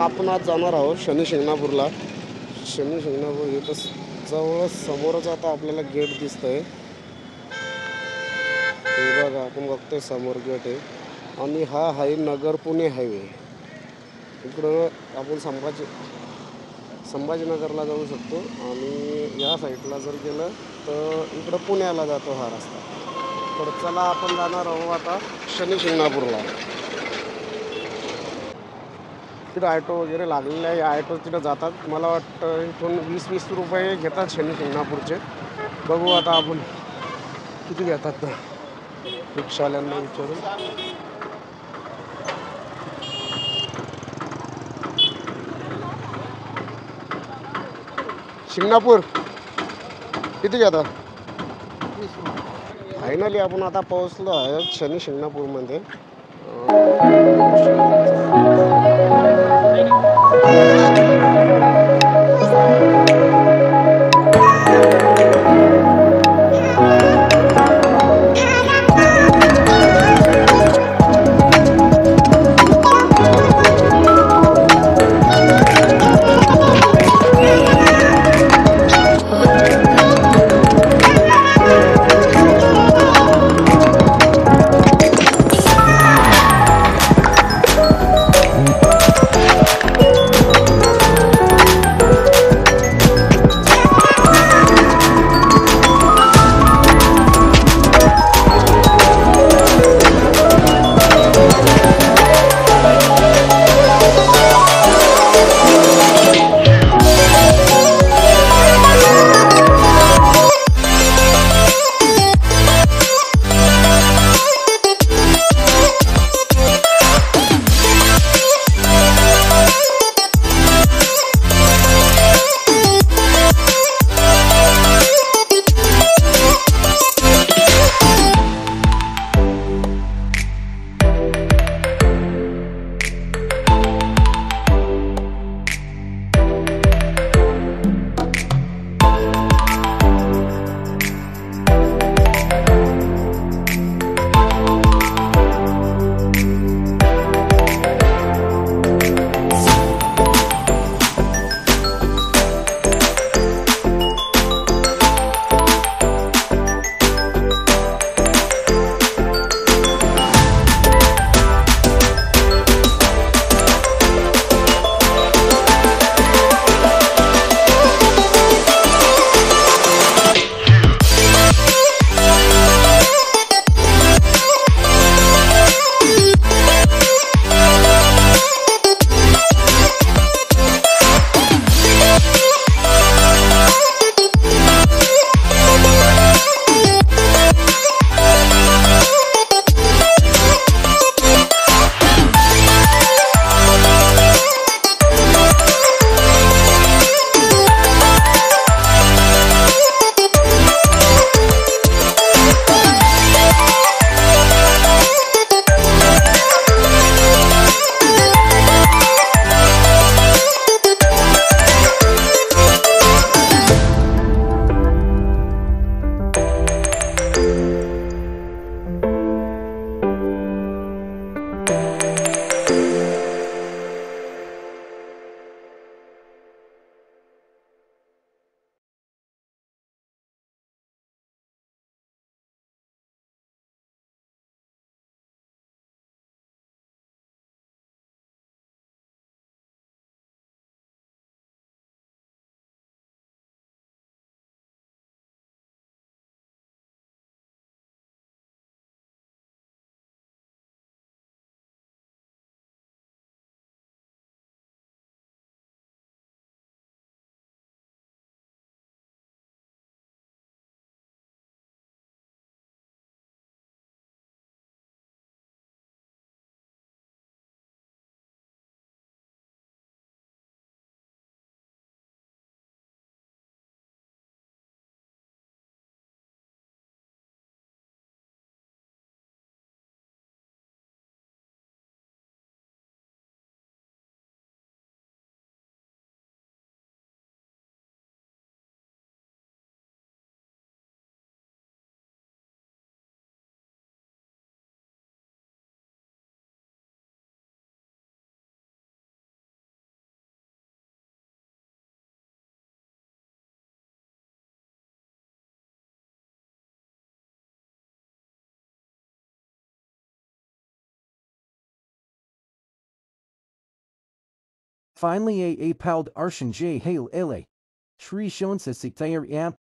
आपण आज जाणार आहोत शनी शिंगणापूरला. शनी शिंगणापूर इथं जवळ समोरच आता आपल्याला गेट दिसतंय. हे बघा, आपण बघतोय समोर गेट आहे आणि हा आहे नगर पुणे हायवे. इकडं आपण संभाजीनगरला जाऊ शकतो आणि या साईडला जर गेलं तर इकडं पुण्याला जातो हा रस्ता. तर चला आपण जाणार आहोत आता शनी शिंगणापूरला. तिथं ऑटो वगैरे लागलेले आहे. ऑटो तिथं जातात. मला वाटतं इथून 20-20 रुपये घेतात शनी शिंगणापूरचे. बघू आता आपण किती घेतात ना, रिक्षावाल्यांना विचारून. शिंगणापूर किती घेतात? फायनली आपण आता पोहोचलो आहे Shani शिंगणापूरमध्ये. Finally a pald arshan j hail ele. Shri shonsa siktayar yap.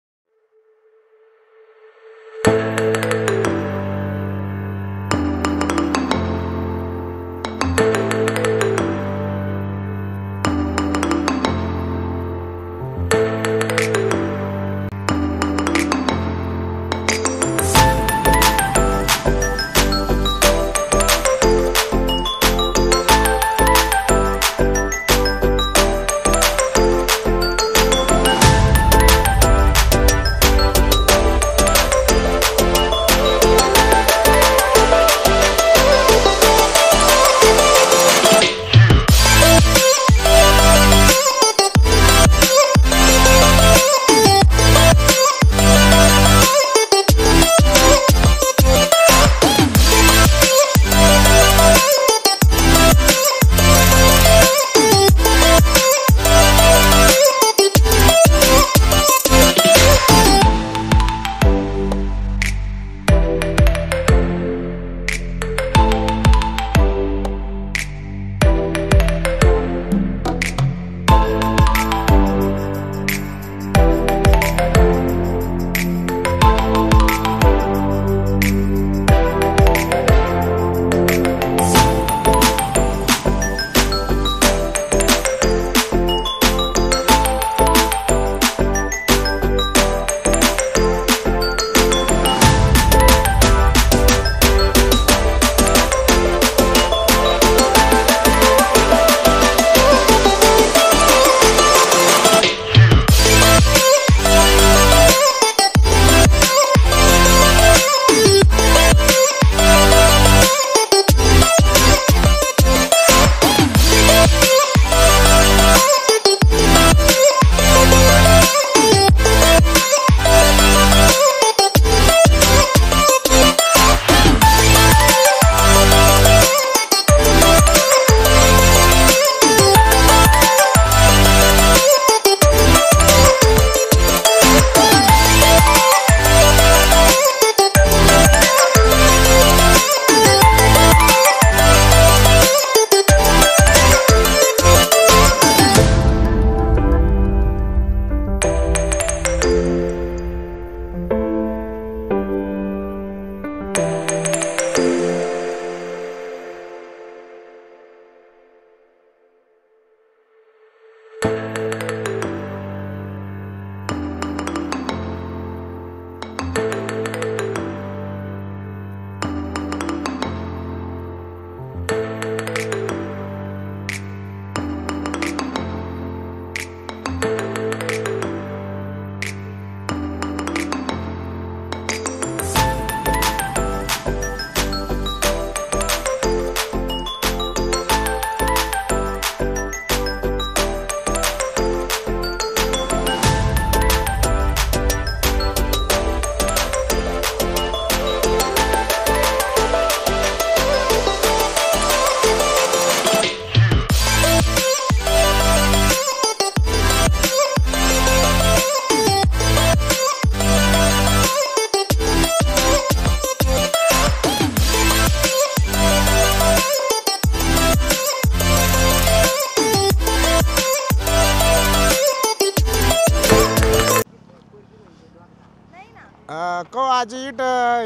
को आजी इट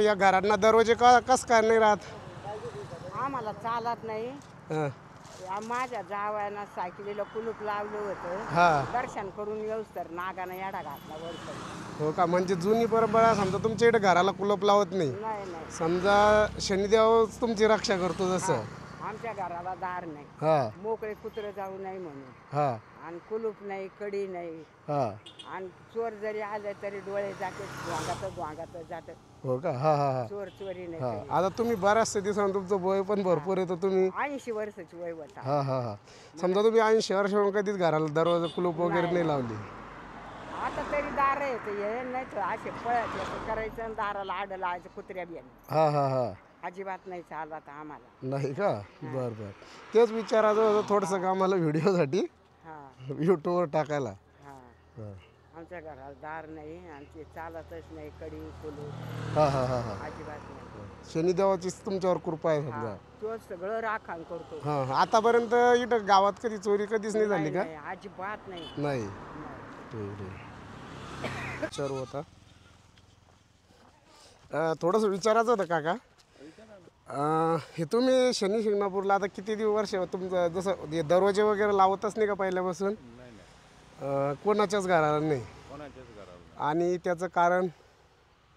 या घरांना दरवाजे कस काय नाही राहत? आम्हाला चालत नाही. हं. माझ्या जावयानं सायकलीला कुलूप लावलं होतं. हा. दर्शन करून येऊस तर नागानं येडा घातला वरती. हो का? म्हणजे जुनी परंपरा समजा तुमच्या इकडे घराला कुलूप लावत नाही. नाही समजा शनिदेव तुमची रक्षा करतो जसं. आमच्या घराला दार नाही. हा मोकळे कुत्रे जाऊ नाही म्हणून. हा आणि कुलूप नाही, कडी नाही. हा. आणि चोर जरी आले तरी डोळे जाते वांगात जाते. हो का? हा हा हा चोर चोरी हा. नाही. आता तुम्ही बऱ्याचशा दिवसांनी तुमचं वय पण भरपूर आहे तर तुम्ही 80 वर्षाची वय होता. हा हा हा समजा तुम्ही 80 वर्षाहून कधीच घराला दरवाजा कुलूप वगैरे नाही लावली? आता तरी दार येते हे नाही तर असे पळत करायचं आणि दाराला आड लावायचं कुत्र्या बियाणे. हा हा हा. अजिबात नाही चालत आम्हाला. नाही का? बर बर. तेच विचारायचं होतं थोडंसं आम्हाला व्हिडिओसाठी हा यूट्यूबवर टाकायला. हा. हा. आमच्या घराला दार नाही आणि ते चालतच नाही कडी कुलू हां हां हां हां अजिबात नाही. शनिदेवाचीच तुमच्यावर कृपा आहे समजा. हा, तो सगळं राखण करतो. हां आतापर्यंत इथं गावात कधी चोरी कधीच नाही झाली का? नाही, अजिबात नाही. नाही. नाही. ठीक आहे. विचारू होता थोडंसं विचारायचं होतं काका. हे तुम्ही शनी शिंगणापूरला आता किती वर्ष तुमचं जसं हे दरवाजे वगैरे लावतच नाही का पहिल्यापासून? कोणाच्याच घराला नाही. कोणाच्याच घराला आणि त्याचं कारण?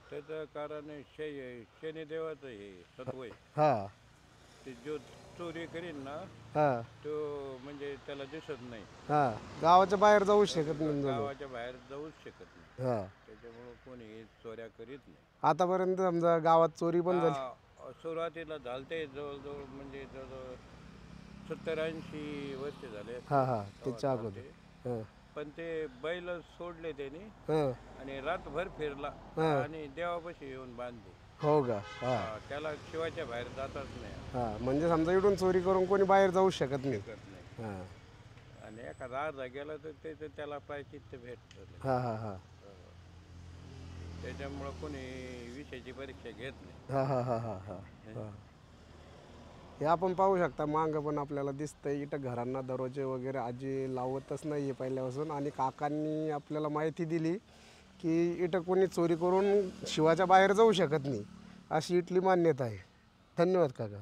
त्याचं कारण शनिदेवाचं हे सत्व आहे. हां ते जो चोरी करीन ना हां तो म्हणजे त्याला दिसत नाही, हां गावाच्या बाहेर जाऊ शकत नाही. गावाच्या बाहेर जाऊच शकत नाही. हां त्याच्यामुळं कोणी चोऱ्या करीत नाही. आतापर्यंत समजा गावात चोरी पण झाली. सुरुवातीला झालते जवळजवळ म्हणजे जवळजवळ 70-80 वर्ष झाले. हां हां त्याच्या अगोदर. हां पण ते बैल सोडले त्यांनी हां आणि रातभर फिरला हां. आणि देवापाशी येऊन बांधले. हो का? हां त्याला शिवाच्या बाहेर जाताच नाही हां म्हणजे समजा इकडून चोरी करून कोणी बाहेर जाऊ शकत नाही. शकत नाही. हां आणि एखादा अर्धा गेला तर त्याला प्रायचित्त भेटतं. हां हां हां त्याच्यामुळं कोणी विषयाची परीक्षा घेत नाही. हां हां हां हां हां हां हे आपण पाहू शकता मागं पण आपल्याला दिसतंय इथं घरांना दरवाजे वगैरे आजी लावतच नाही आहे पहिल्यापासून. आणि काकांनी आपल्याला माहिती दिली की इथं कोणी चोरी करून शिवाच्या बाहेर जाऊ शकत नाही अशी इथली मान्यता आहे. धन्यवाद काका.